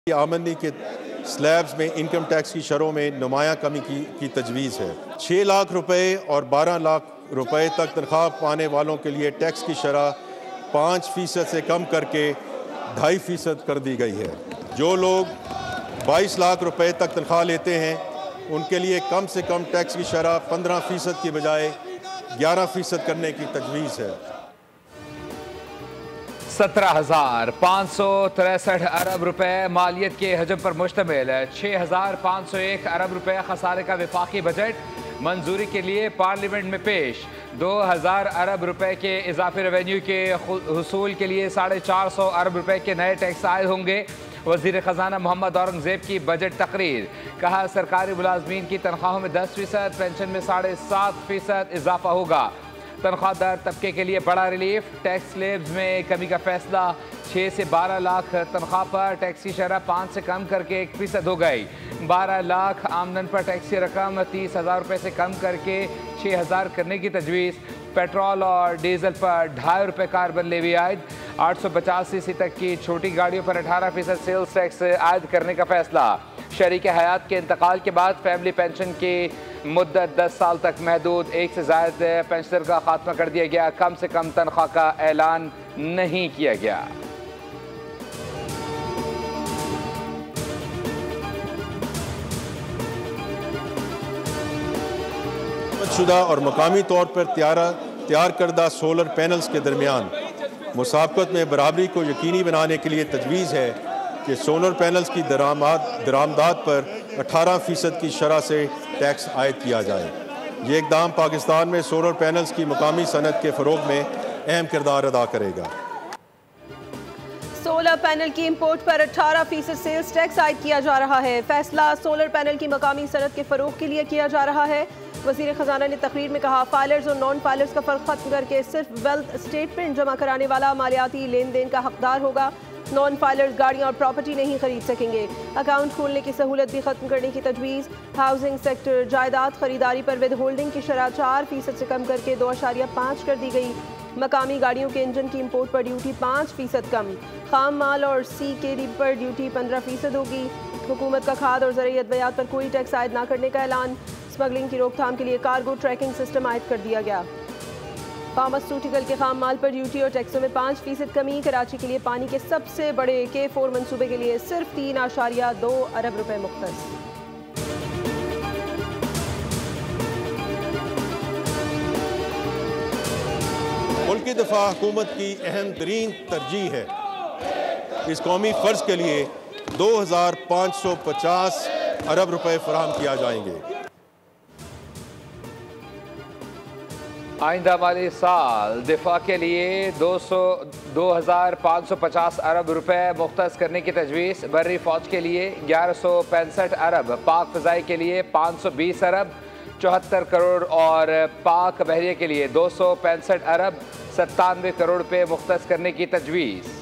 आमदनी के स्लैब्स में इनकम टैक्स की शरों में नुमायां कमी की तजवीज़ है। 6 लाख रुपए और 12 लाख रुपए तक तनख्वाह पाने वालों के लिए टैक्स की शरह 5% से कम करके 2.5% कर दी गई है। जो लोग 22 लाख रुपए तक तनख्वाह लेते हैं उनके लिए कम से कम टैक्स की शरह 15% की बजाय 11% करने की तजवीज़ है। 17,563 अरब रुपए मालियत के हजम पर मुश्तमिल 6,501 अरब रुपए खसारे का वफाकी बजट मंजूरी के लिए पार्लियामेंट में पेश। 2,000 अरब रुपए के इजाफी रेवेन्यू के हुसूल के लिए 450 अरब रुपए के नए टैक्स आयद होंगे। वजीर खजाना मोहम्मद औरंगजेब की बजट तकरीर, कहा सरकारी मुलाजमीन की तनख्वाहों में 10%, पेंशन में 7.5% इजाफा होगा। तनख्वाहदार तबके के लिए बड़ा रिलीफ, टैक्स स्लेब्स में कमी का फैसला। 6 से 12 लाख तनख्वाह पर टैक्स की शरह 5 से कम करके 1% हो गई। 12 लाख आमदन पर टैक्स की रकम 30,000 रुपये से कम करके 6,000 करने की तजवीज़। पेट्रोल और डीजल पर 2.5 रुपये कार्बन लेवी आयद। 850 सीसी तक की छोटी गाड़ियों पर 18% सेल्स टैक्स आयद करने का फैसला। शरीक हयात के इंतकाल के बाद फैमिली पेंशन की मुद्दत 10 साल तक महदूद। 1 से ज़्यादा पेंशनर का खात्मा कर दिया गया। कम से कम तनख्वाह का ऐलान नहीं किया गया। शुदा और मकामी तौर पर तैयार करदा सोलर पैनल्स के दरमियान मुसाबकत में बराबरी को यकीनी बनाने के लिए तजवीज़ है कि सोलर पैनल्स की दरामदात पर 18% की शरह से टैक्स आयद किया जाए। ये इक़दाम पाकिस्तान में सोलर पैनल्स की मकामी सनत के फ़रोग में अहम किरदार अदा करेगा। सोलर पैनल की इंपोर्ट पर 18% सेल्स टैक्स आयद किया जा रहा है। फैसला सोलर पैनल की मकामी सनत के फ़रोग के लिए किया जा रहा है। वज़ीर ख़जाना ने तकरीर में कहा, फाइलर्स और नॉन फाइलर्स का फ़र्क ख़त्म करके सिर्फ वेल्थ स्टेटमेंट जमा कराने वाला मालियाती लेन देन का हकदार होगा। नॉन फाइलर्स गाड़ियाँ और प्रॉपर्टी नहीं खरीद सकेंगे। अकाउंट खोलने की सहूलत भी ख़त्म करने की तजवीज़। हाउसिंग सेक्टर जायदाद खरीदारी पर विद होल्डिंग की शरह 4% से कम करके 2.5 कर दी गई। मकामी गाड़ियों के इंजन की इंपोर्ट पर ड्यूटी 5% कम। खाम माल और CKD पर ड्यूटी 15% होगी। हुकूमत का खाद और ज़रूरी अद्वियात पर कोई टैक्स आयद न करने का ऐलान। स्मगलिंग की रोकथाम के लिए कार्गो ट्रैकिंग सिस्टम आयद कर दिया गया। फार्मास्यूटिकल के खाम माल पर ड्यूटी और टैक्सों में 5% कमी। कराची के लिए पानी के सबसे बड़े K4 मंसूबे के लिए सिर्फ 3.2 अरब रुपए मुख्तस। मुल्की दफा हुकूमत की अहम तरीन तरजीह है। इस कौमी फ़र्ज के लिए 2,550 अरब रुपए फराहम किया जाएंगे। आइंदा माली साल दिफा के लिए 2,550 अरब रुपए मुख्तस करने की तजवीज़। बर्री फ़ौज के लिए 1165 अरब, पाक फ़ज़ाई के लिए 520 अरब 74 करोड़ और पाक बहरिया के लिए 265 अरब 97 करोड़ रुपए मुख्तस करने की तजवीज़।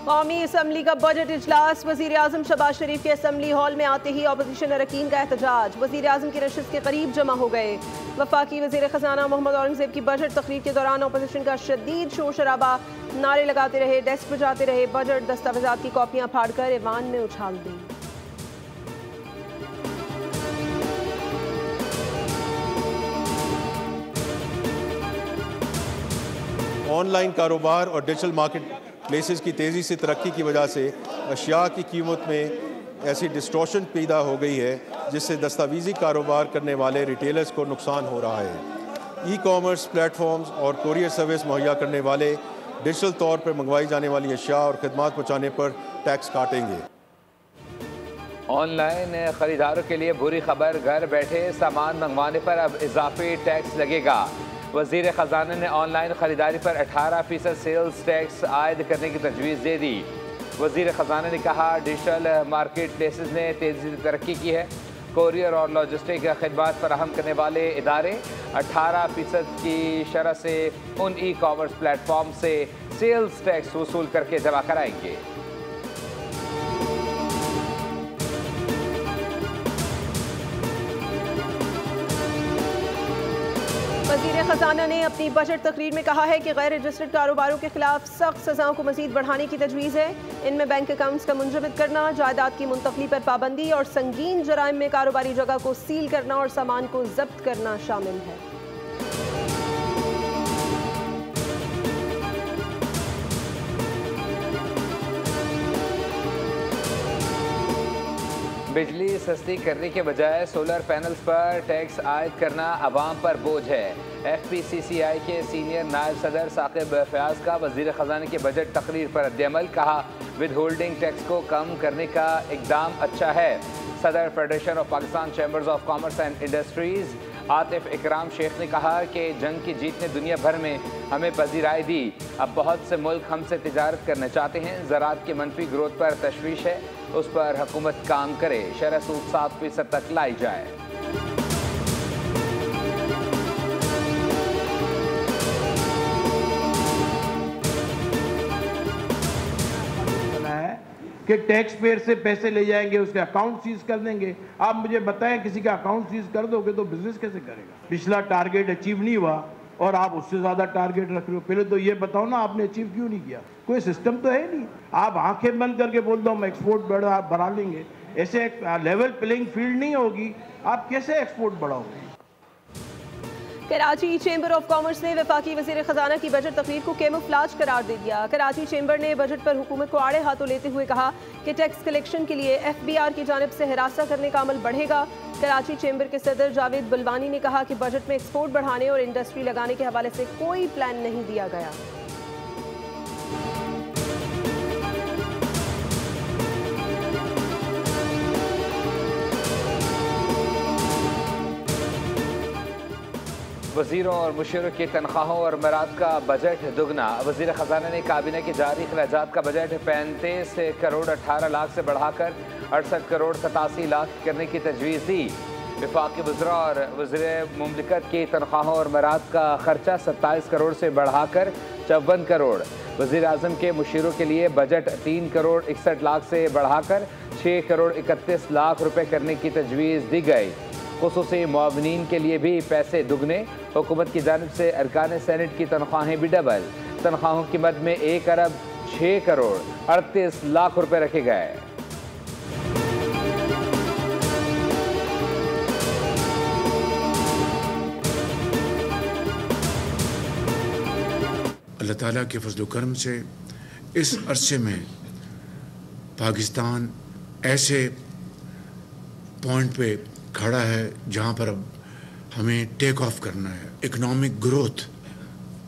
कौमी असम्बली का बजट इजलास। वज़ीर आज़म शहबाज शरीफ के असम्बली हॉल में आते ही अपोजिशन अरकान का एहतजाज। वज़ीर आज़म की नशिस्त के करीब जमा हो गए। वफाकी वज़ीर ख़जाना मोहम्मद औरंगजेब की बजट तकरीर के दौरान अपोजिशन का शदीद शोर शराबा, नारे लगाते रहे, डेस्क बजाते रहे, बजट दस्तावेजात की कॉपियाँ फाड़कर ऐवान में उछाल दी। ऑनलाइन कारोबार और डिजिटल मार्केट प्लेसेस की तेज़ी से तरक्की की वजह से अशिया की कीमत में ऐसी डिस्टॉर्शन पैदा हो गई है जिससे दस्तावेज़ी कारोबार करने वाले रिटेलर्स को नुकसान हो रहा है। ई-कॉमर्स प्लेटफॉर्म्स और कोरियर सर्विस मुहैया करने वाले डिजिटल तौर पर मंगवाई जाने वाली अशिया और खदमात पहुँचाने पर टैक्स काटेंगे। ऑनलाइन खरीदारों के लिए बुरी खबर, घर बैठे सामान मंगवाने पर अब इजाफी टैक्स लगेगा। वज़ीर ख़जाना ने ऑनलाइन ख़रीदारी पर 18% सेल्स टैक्स आयद करने की तजवीज़ दे दी। वज़ीर ख़जाना ने कहा, डिजिटल मार्केट प्लेसेस ने तेज़ी से तरक्की की है। कोरियर और लॉजिस्टिक खदमात फराहम करने वाले इदारे 18% की शरह से उन ई कॉमर्स प्लेटफॉर्म से सेल्स टैक्स वसूल करके जमा कराएंगे। वज़ीर ख़ज़ाना ने अपनी बजट तकरीर में कहा है कि गैर रजिस्टर्ड कारोबारों के खिलाफ सख्त सज़ाओं को मज़ीद बढ़ाने की तजवीज़ है। इनमें बैंक अकाउंट्स का मुंजमद करना, जायदाद की मुंतकली पर पाबंदी और संगीन जराइम में कारोबारी जगह को सील करना और सामान को जब्त करना शामिल है। बिजली सस्ती करने के बजाय सोलर पैनल्स पर टैक्स आयद करना अवाम पर बोझ है। FPCCI के सीनियर नायब सदर साकिब फयाज का वज़ीर ख़ज़ाना के बजट तकरीर पर रद्द-ए-अमल। कहा, विद होल्डिंग टैक्स को कम करने का इक़दाम अच्छा है। सदर federation of Pakistan chambers of commerce and industries Atif इकराम शेख ने कहा कि जंग की जीत ने दुनिया भर में हमें पजीराई दी। अब बहुत से मुल्क हमसे तिजारत करना चाहते हैं। ज़राअत के मनफी ग्रोथ पर तशवीश है, उस पर हुकूमत काम करे। शरह सूद 7% तक लाई जाए। कि टैक्स पेयर से पैसे ले जाएंगे, उसके अकाउंट सीज कर देंगे। आप मुझे बताएं, किसी का अकाउंट सीज कर दोगे तो बिजनेस कैसे करेगा? पिछला टारगेट अचीव नहीं हुआ और आप उससे ज़्यादा टारगेट रख रहे हो। पहले तो ये बताओ ना, आपने अचीव क्यों नहीं किया? कोई सिस्टम तो है नहीं। आप आंखें बंद करके बोल दो हम एक्सपोर्ट बढ़ा लेंगे। ऐसे लेवल प्लेइंग फील्ड नहीं होगी, आप कैसे एक्सपोर्ट बढ़ाओगे? कराची चैम्बर ऑफ कॉमर्स ने वफाकी वज़ीर ख़ज़ाना की बजट तकरीर को कैमोफ्लाज करार दे दिया। कराची चैम्बर ने बजट पर हुकूमत को आड़े हाथों लेते हुए कहा कि टैक्स कलेक्शन के लिए FBR की जानिब से हिरासा करने का अमल बढ़ेगा। कराची चैम्बर के सदर जावेद बलवानी ने कहा कि बजट में एक्सपोर्ट बढ़ाने और इंडस्ट्री लगाने के हवाले से कोई प्लान नहीं दिया गया। वज़ीरों और मुशीरों की तनख्वाहों और मराद का बजट दुगना। वज़ीर ख़ज़ाना ने काबीना के जारी खराजात का बजट 35 करोड़ 18 लाख से बढ़ाकर 68 करोड़ 87 लाख करने की तजवीज़ दी। वफाकी वज़रा और वज़ीर मुमलिकत की तनख्वाहों और मराद का खर्चा 27 करोड़ से बढ़ाकर 54 करोड़। वज़ीर आज़म के मुशीरों के लिए बजट 3 करोड़ 61 लाख से बढ़ाकर 6 करोड़ 31 लाख रुपए करने की तजवीज़ दी गई। खुसूसी मुआवनीन के लिए भी पैसे दुगने। हुकूमत की जानिब से अरकान सेनेट की तनख्वाहें भी डबल। तनख्वाहों की मद में 1 अरब 6 करोड़ 38 लाख रुपए रखे गए। अल्लाह ताला के फजल करम से इस अरसे में पाकिस्तान ऐसे पॉइंट पे खड़ा है जहाँ पर अब हमें टेक ऑफ करना है। इकोनॉमिक ग्रोथ,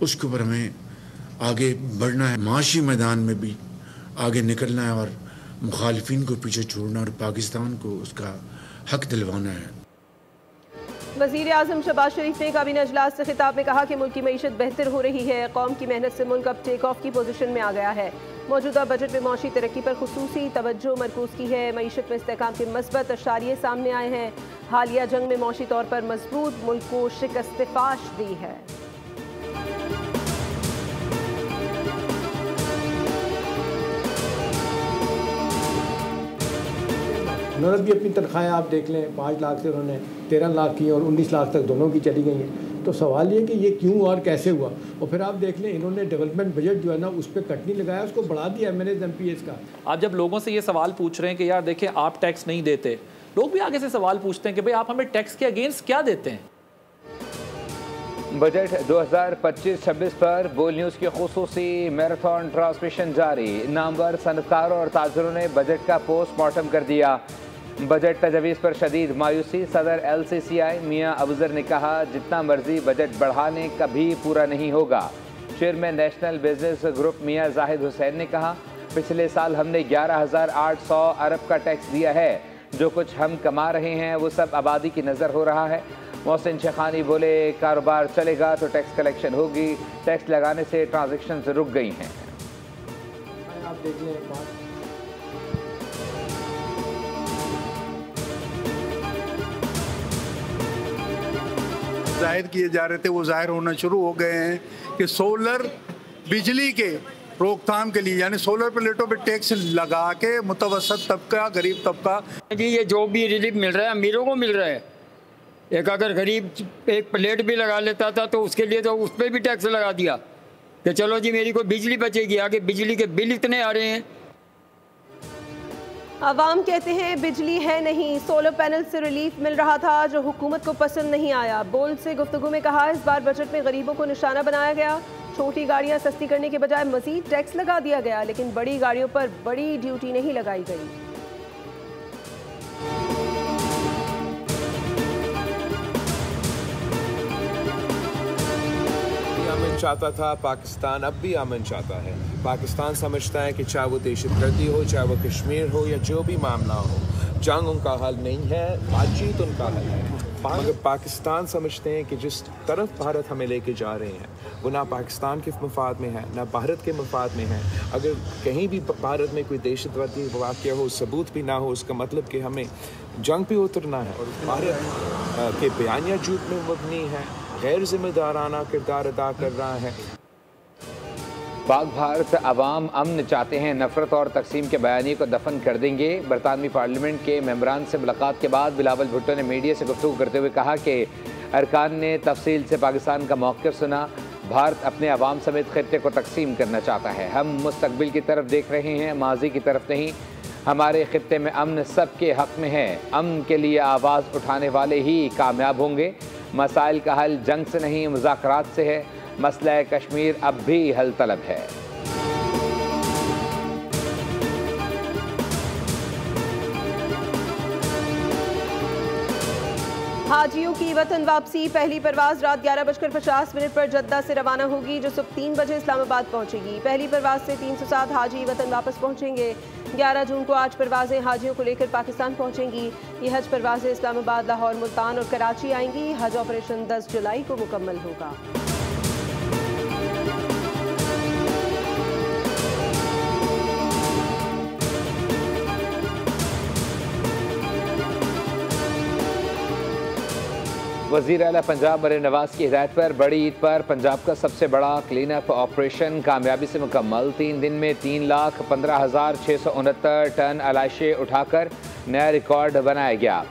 उसके ऊपर हमें आगे बढ़ना है। माशी मैदान में भी आगे निकलना है और मुखालिफिन को पीछे छोड़ना और पाकिस्तान को उसका हक दिलवाना है। वज़ीर आज़म शहबाज शरीफ ने काबीना इजलास से खिताब में कहा कि मुल्क की मईशत बेहतर हो रही है। कौम की मेहनत से मुल्क अब टेक ऑफ की पोजीशन में आ गया है। मौजूदा बजट में मौशी तरक्की पर खुसूसी तवज्जो मरकूज़ की है। मईशत में इस्तेहकाम के मस्बत अशारिये सामने आए हैं। हालिया जंग में मौशी तौर पर मजबूत मुल्क को शिकस्त फाश दी है। उन्होंने भी अपनी तनख्वाहें आप देख लें, 5 लाख से उन्होंने 13 लाख की और 19 लाख तक दोनों की चली गई हैं। तो सवाल ये कि ये क्यों और कैसे हुआ? और फिर आप देख लें, इन्होंने डेवलपमेंट बजट जो है ना उस पर कट नहीं लगाया, उसको बढ़ा दिया MPS का। आप जब लोगों से ये सवाल पूछ रहे हैं कि यार देखें आप टैक्स नहीं देते, लोग भी आगे से सवाल पूछते हैं कि भाई आप हमें टैक्स के अगेंस्ट क्या देते हैं? बजट 2025-26 पर बोल न्यूज़ की खुसूसी मैराथन ट्रांसमिशन जारी। नामवर सनतकारों और ताजरों ने बजट का पोस्टमार्टम कर दिया। बजट तजवीज़ पर शदीद मायूसी। सदर LCCI मियाँ अबूज़र ने कहा, जितना मर्जी बजट बढ़ाने कभी पूरा नहीं होगा। चेयरमैन नेशनल बिजनेस ग्रुप मियाँ जाहिद हुसैन ने कहा, पिछले साल हमने 11,800 अरब का टैक्स दिया है। जो कुछ हम कमा रहे हैं वो सब आबादी की नज़र हो रहा है। मोहसिन शेखानी बोले, कारोबार चलेगा तो टैक्स कलेक्शन होगी, टैक्स लगाने से ट्रांजैक्शन रुक गई हैं। आप देख लें जाहिर किए जा रहे थे वो जाहिर होना शुरू हो गए हैं कि सोलर बिजली के रोकथाम के लिए यानी सोलर प्लेटों पे टैक्स लगा के मुतवसत तबका, गरीब तबका जी ये जो भी रिलीफ मिल रहा है अमीरों को मिल रहा है। एक अगर गरीब एक प्लेट भी लगा लेता था तो उसके लिए तो उस पर भी टैक्स लगा दिया कि चलो जी मेरी कोई बिजली बचेगी, आगे बिजली के बिल इतने आ रहे हैं। अवाम कहते हैं बिजली है नहीं, सोलर पैनल से रिलीफ मिल रहा था जो हुकूमत को पसंद नहीं आया। बोल्ड से गुफ्तगू में कहा इस बार बजट में गरीबों को निशाना बनाया गया, छोटी गाड़ियां सस्ती करने के बजाय मजीद टैक्स लगा दिया गया, लेकिन बड़ी गाड़ियों पर बड़ी ड्यूटी नहीं लगाई गई। चाहता था पाकिस्तान, अब भी अमन चाहता है। पाकिस्तान समझता है कि चाहे वो दहशतगर्दी हो, चाहे वो कश्मीर हो या जो भी मामला हो, जंग उनका हल नहीं है, बातचीत उनका हल है। मगर पाकिस्तान समझते हैं कि जिस तरफ भारत हमें लेके जा रहे हैं वो ना पाकिस्तान के मफाद में है ना भारत के मफाद में है। अगर कहीं भी भारत में कोई दहशतवादी वाक़या हो, सबूत भी ना हो, उसका मतलब कि हमें जंग पे उतरना है। और भारत के बयानिया झूठ में मबनी है, गैर जिम्मेदाराना किरदार अदा कर रहा है। पाक भारत अवाम अमन चाहते हैं, नफरत और तकसीम के बयानी को दफन कर देंगे। बरतानवी पार्लियामेंट के मेंबरान से मुलाकात के बाद बिलावल भुट्टो ने मीडिया से गुफ्तगू करते हुए कहा कि अरकान ने तफसील से पाकिस्तान का मौक़िफ़ सुना। भारत अपने अवाम समेत खित्ते को तकसीम करना चाहता है। हम मुस्तकबिल की तरफ देख रहे हैं, माजी की तरफ नहीं। हमारे खित्ते में अमन सबके हक़ में है। अमन के लिए आवाज़ उठाने वाले ही कामयाब होंगे। मसाइल का हल जंग से नहीं मुज़ाकरात से है। मसला कश्मीर अब भी हल तलब है। हाजियों की वतन वापसी, पहली परवाज़ रात 11:50 पर जद्दा से रवाना होगी जो सुबह 3 बजे इस्लामाबाद पहुंचेगी। पहली परवाज़ से 307 हाजी वतन वापस पहुंचेंगे। 11 जून को 8 परवाज़ें हाजियों को लेकर पाकिस्तान पहुंचेंगी। ये हज परवाज़ें इस्लामाबाद, लाहौर, मुल्तान और कराची आएंगी। हज ऑपरेशन 10 जुलाई को मुकम्मल होगा। वज़ीर आला पंजाब मरीम नवाज़ की हिदायत पर बड़ी ईद पर पंजाब का सबसे बड़ा क्लीन अप ऑपरेशन कामयाबी से मुकम्मल। 3 दिन में 3,15,669 टन अलाइशे उठाकर नया रिकॉर्ड बनाया गया।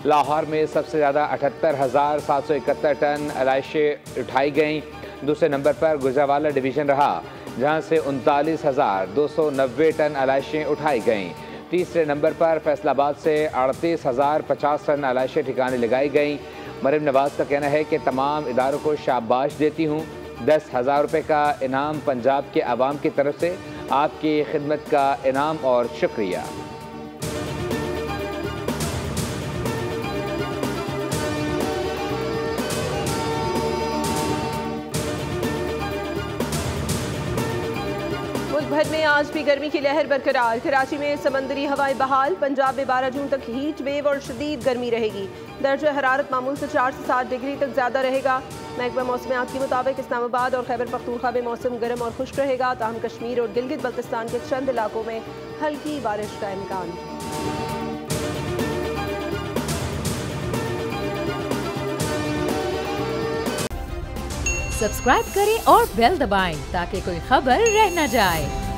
लाहौर में सबसे ज़्यादा 78,771 टन अलाइशे उठाई गईं। दूसरे नंबर पर गुजरावाला डिवीज़न रहा जहाँ से 39,290 टन अलाइशें उठाई गईं। तीसरे नंबर पर फैसलाबाद से 38,050 टन अलाइशें ठिकाने लगाई गईं। मरीम नवाज़ का कहना है कि तमाम इदारों को शाबाश देती हूँ। 10,000 रुपये का इनाम पंजाब के अवाम की तरफ से आपकी खिदमत का इनाम और शुक्रिया। भर में आज भी गर्मी की लहर बरकरार। कराची में समंदरी हवाएं बहाल। पंजाब में 12 जून तक हीट वेव और शदीद गर्मी रहेगी। दर्जा हरारत मामूल से 4 से 7 डिग्री तक ज़्यादा रहेगा। महकमा मौसमियात के मुताबिक इस्लामाबाद और खैबर पख्तूनख्वा में मौसम गर्म और खुश्क रहेगा। ताहम कश्मीर और गिलगित बल्तिस्तान के चंद इलाकों में हल्की बारिश का इम्कान है। सब्सक्राइब करें और बेल दबाएं ताकि कोई खबर रह न जाए।